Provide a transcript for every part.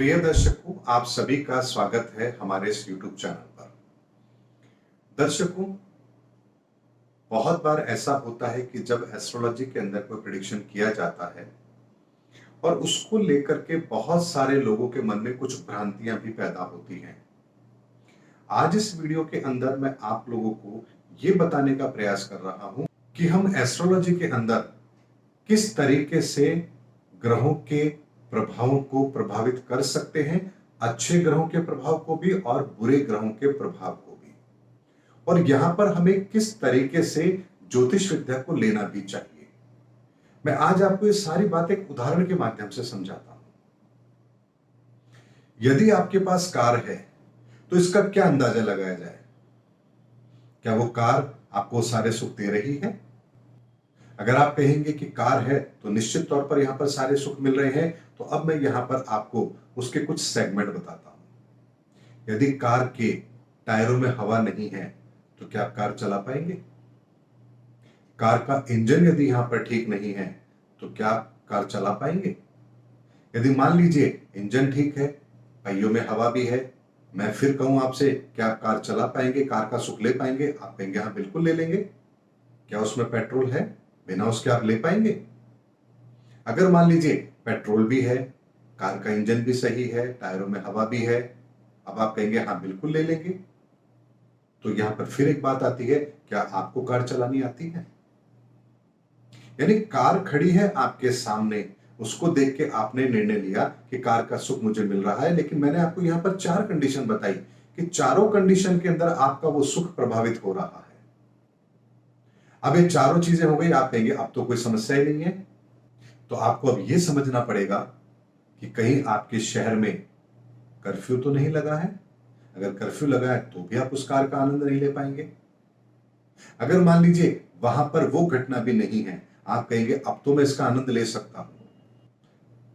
प्रिय दर्शकों, आप सभी का स्वागत है हमारे इस YouTube चैनल पर। दर्शकों, बहुत बार ऐसा होता है कि जब एस्ट्रोलॉजी के अंदर कोई प्रेडिक्शन किया जाता है और उसको लेकर के बहुत सारे लोगों के मन में कुछ भ्रांतियां भी पैदा होती हैं। आज इस वीडियो के अंदर मैं आप लोगों को ये बताने का प्रयास कर रहा हूं कि हम एस्ट्रोलॉजी के अंदर किस तरीके से ग्रहों के प्रभावों को प्रभावित कर सकते हैं, अच्छे ग्रहों के प्रभाव को भी और बुरे ग्रहों के प्रभाव को भी, और यहां पर हमें किस तरीके से ज्योतिष विद्या को लेना भी चाहिए। मैं आज आपको ये सारी बात एक उदाहरण के माध्यम से समझाता हूं। यदि आपके पास कार है तो इसका क्या अंदाजा लगाया जाए? क्या वो कार आपको सारे सुख दे रही है? अगर आप कहेंगे कि कार है तो निश्चित तौर पर यहां पर सारे सुख मिल रहे हैं, तो अब मैं यहां पर आपको उसके कुछ सेगमेंट बताता हूं। यदि कार के टायरों में हवा नहीं है तो क्या आप कार चला पाएंगे? कार का इंजन यदि यहां पर ठीक नहीं है तो क्या आप कार चला पाएंगे? यदि मान लीजिए इंजन ठीक है, पहियों में हवा भी है, मैं फिर कहूं आपसे, क्या आप कार चला पाएंगे, कार का सुख ले पाएंगे? आप कहेंगे हाँ बिल्कुल ले लेंगे। क्या उसमें पेट्रोल है? बिना उसके आप ले पाएंगे? अगर मान लीजिए पेट्रोल भी है, कार का इंजन भी सही है, टायरों में हवा भी है, अब आप कहेंगे हाँ बिल्कुल ले लेंगे। तो यहां पर फिर एक बात आती है, क्या आपको कार चलानी आती है? यानी कार खड़ी है आपके सामने, उसको देख के आपने निर्णय लिया कि कार का सुख मुझे मिल रहा है, लेकिन मैंने आपको यहां पर 4 कंडीशन बताई कि चारों कंडीशन के अंदर आपका वो सुख प्रभावित हो रहा है। अब ये चारों चीजें हो गई, आप कहेंगे अब तो कोई समस्या ही नहीं है। तो आपको अब यह समझना पड़ेगा कि कहीं आपके शहर में कर्फ्यू तो नहीं लगा है। अगर कर्फ्यू लगा है तो भी आप उस कार का आनंद नहीं ले पाएंगे। अगर मान लीजिए वहां पर वो घटना भी नहीं है, आप कहेंगे अब तो मैं इसका आनंद ले सकता हूं।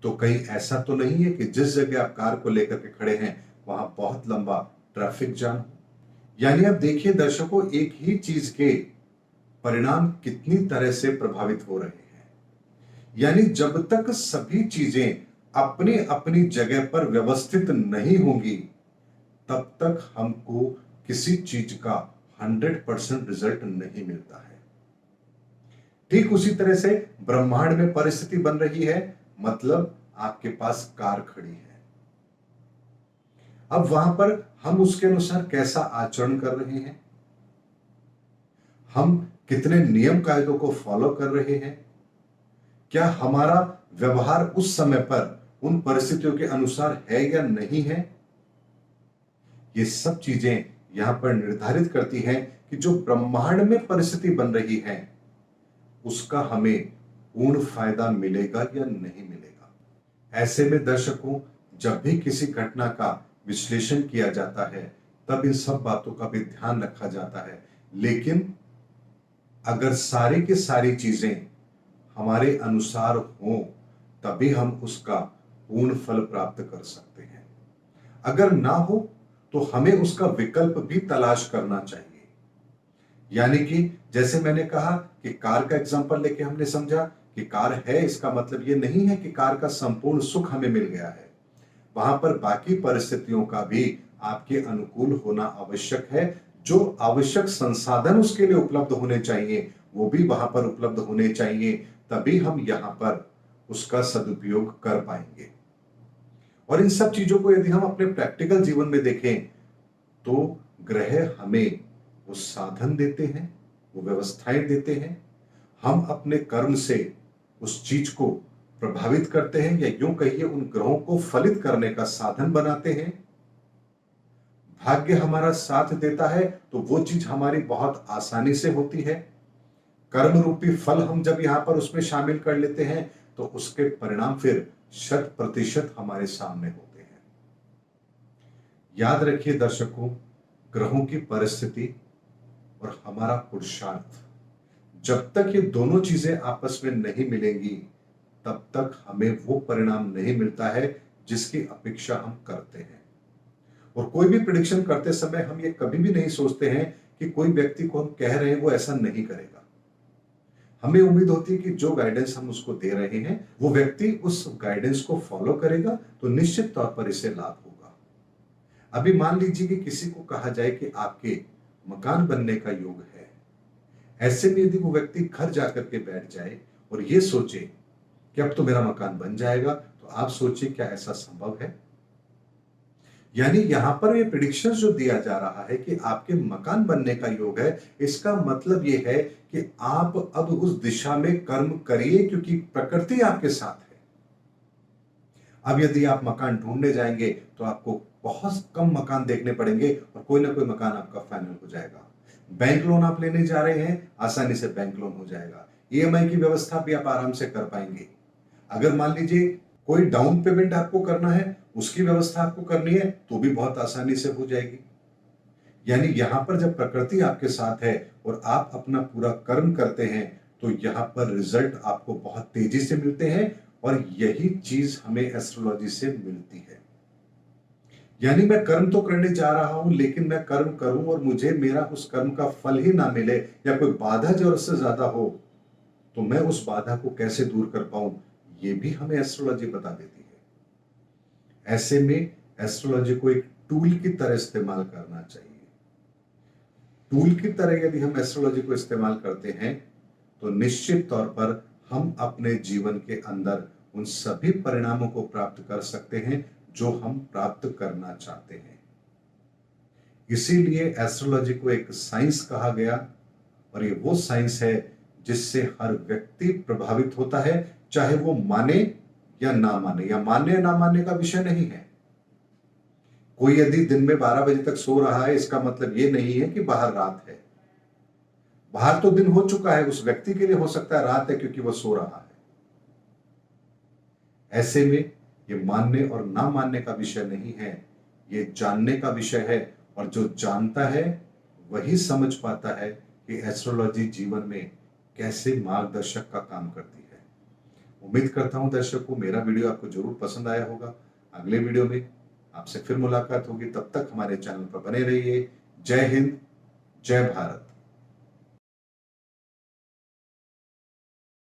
तो कहीं ऐसा तो नहीं है कि जिस जगह आप कार को लेकर के खड़े हैं वहां बहुत लंबा ट्रैफिक जाम। यानी आप देखिए दर्शकों, एक ही चीज के परिणाम कितनी तरह से प्रभावित हो रहे हैं। यानी जब तक सभी चीजें अपनी अपनी जगह पर व्यवस्थित नहीं होंगी, तब तक हमको किसी चीज का 100% रिजल्ट नहीं मिलता है। ठीक उसी तरह से ब्रह्मांड में परिस्थिति बन रही है, मतलब आपके पास कार खड़ी है। अब वहां पर हम उसके अनुसार कैसा आचरण कर रहे हैं, हम कितने नियम कायदों को फॉलो कर रहे हैं, क्या हमारा व्यवहार उस समय पर उन परिस्थितियों के अनुसार है या नहीं है, ये सब चीजें यहां पर निर्धारित करती हैं कि जो ब्रह्मांड में परिस्थिति बन रही है उसका हमें पूर्ण फायदा मिलेगा या नहीं मिलेगा। ऐसे में दर्शकों, जब भी किसी घटना का विश्लेषण किया जाता है तब इन सब बातों का भी ध्यान रखा जाता है, लेकिन अगर सारी की सारी चीजें हमारे अनुसार हो तभी हम उसका पूर्ण फल प्राप्त कर सकते हैं। अगर ना हो तो हमें उसका विकल्प भी तलाश करना चाहिए। यानी कि जैसे मैंने कहा कि कार का एग्जांपल लेके हमने समझा कि कार है, इसका मतलब ये नहीं है कि कार का संपूर्ण सुख हमें मिल गया है। वहां पर बाकी परिस्थितियों का भी आपके अनुकूल होना आवश्यक है। जो आवश्यक संसाधन उसके लिए उपलब्ध होने चाहिए वो भी वहां पर उपलब्ध होने चाहिए, तभी हम यहां पर उसका सदुपयोग कर पाएंगे। और इन सब चीजों को यदि हम अपने प्रैक्टिकल जीवन में देखें तो ग्रह हमें वो साधन देते हैं, वो व्यवस्थाएं देते हैं, हम अपने कर्म से उस चीज को प्रभावित करते हैं, या यूं कहिए उन ग्रहों को फलित करने का साधन बनाते हैं। भाग्य हमारा साथ देता है तो वो चीज हमारी बहुत आसानी से होती है। कर्म रूपी फल हम जब यहां पर उसमें शामिल कर लेते हैं तो उसके परिणाम फिर 100% हमारे सामने होते हैं। याद रखिए दर्शकों, ग्रहों की परिस्थिति और हमारा पुरुषार्थ, जब तक ये दोनों चीजें आपस में नहीं मिलेंगी तब तक हमें वो परिणाम नहीं मिलता है जिसकी अपेक्षा हम करते हैं। और कोई भी प्रेडिक्शन करते समय हम ये कभी भी नहीं सोचते हैं कि कोई व्यक्ति को हम कह रहे हैं वो ऐसा नहीं करेगा। हमें उम्मीद होती है कि जो गाइडेंस हम उसको दे रहे हैं वो व्यक्ति उस गाइडेंस को फॉलो करेगा, तो निश्चित तौर पर इसे लाभ होगा। अभी मान लीजिए कि किसी को कहा जाए कि आपके मकान बनने का योग है। ऐसे में यदि वो व्यक्ति घर जाकर के बैठ जाए और ये सोचे कि अब तो मेरा मकान बन जाएगा, तो आप सोचिए क्या ऐसा संभव है? यानी यहां पर ये प्रिडिक्शन जो दिया जा रहा है कि आपके मकान बनने का योग है, इसका मतलब ये है कि आप अब उस दिशा में कर्म करिए, क्योंकि प्रकृति आपके साथ है। अब यदि आप मकान ढूंढने जाएंगे तो आपको बहुत कम मकान देखने पड़ेंगे और कोई ना कोई मकान आपका फाइनल हो जाएगा। बैंक लोन आप लेने जा रहे हैं, आसानी से बैंक लोन हो जाएगा। ईएमआई की व्यवस्था भी आप आराम से कर पाएंगे। अगर मान लीजिए कोई डाउन पेमेंट आपको करना है, उसकी व्यवस्था आपको करनी है, तो भी बहुत आसानी से हो जाएगी। यानी यहां पर जब प्रकृति आपके साथ है और आप अपना पूरा कर्म करते हैं, तो यहां पर रिजल्ट आपको बहुत तेजी से मिलते हैं। और यही चीज हमें एस्ट्रोलॉजी से मिलती है। यानी मैं कर्म तो करने जा रहा हूं, लेकिन मैं कर्म करूं और मुझे मेरा उस कर्म का फल ही ना मिले या कोई बाधा जरूरत से ज्यादा हो, तो मैं उस बाधा को कैसे दूर कर पाऊं, ये भी हमें एस्ट्रोलॉजी बता देती है। ऐसे में एस्ट्रोलॉजी को एक टूल की तरह इस्तेमाल करना चाहिए। टूल की तरह यदि हम एस्ट्रोलॉजी को इस्तेमाल करते हैं, तो निश्चित तौर पर हम अपने जीवन के अंदर उन सभी परिणामों को प्राप्त कर सकते हैं जो हम प्राप्त करना चाहते हैं। इसीलिए एस्ट्रोलॉजी को एक साइंस कहा गया, और ये वो साइंस है जिससे हर व्यक्ति प्रभावित होता है, चाहे वो माने या ना माने। या मानने या ना मानने का विषय नहीं है। कोई यदि दिन में 12 बजे तक सो रहा है, इसका मतलब ये नहीं है कि बाहर रात है। बाहर तो दिन हो चुका है, उस व्यक्ति के लिए हो सकता है रात है, क्योंकि वह सो रहा है। ऐसे में ये मानने और ना मानने का विषय नहीं है, ये जानने का विषय है। और जो जानता है वही समझ पाता है कि एस्ट्रोलॉजी जीवन में कैसे मार्गदर्शक का काम करती है। उम्मीद करता हूं दर्शकों, मेरा वीडियो आपको जरूर पसंद आया होगा। अगले वीडियो में आपसे फिर मुलाकात होगी। तब तक हमारे चैनल पर बने रहिए। जय हिंद, जय भारत।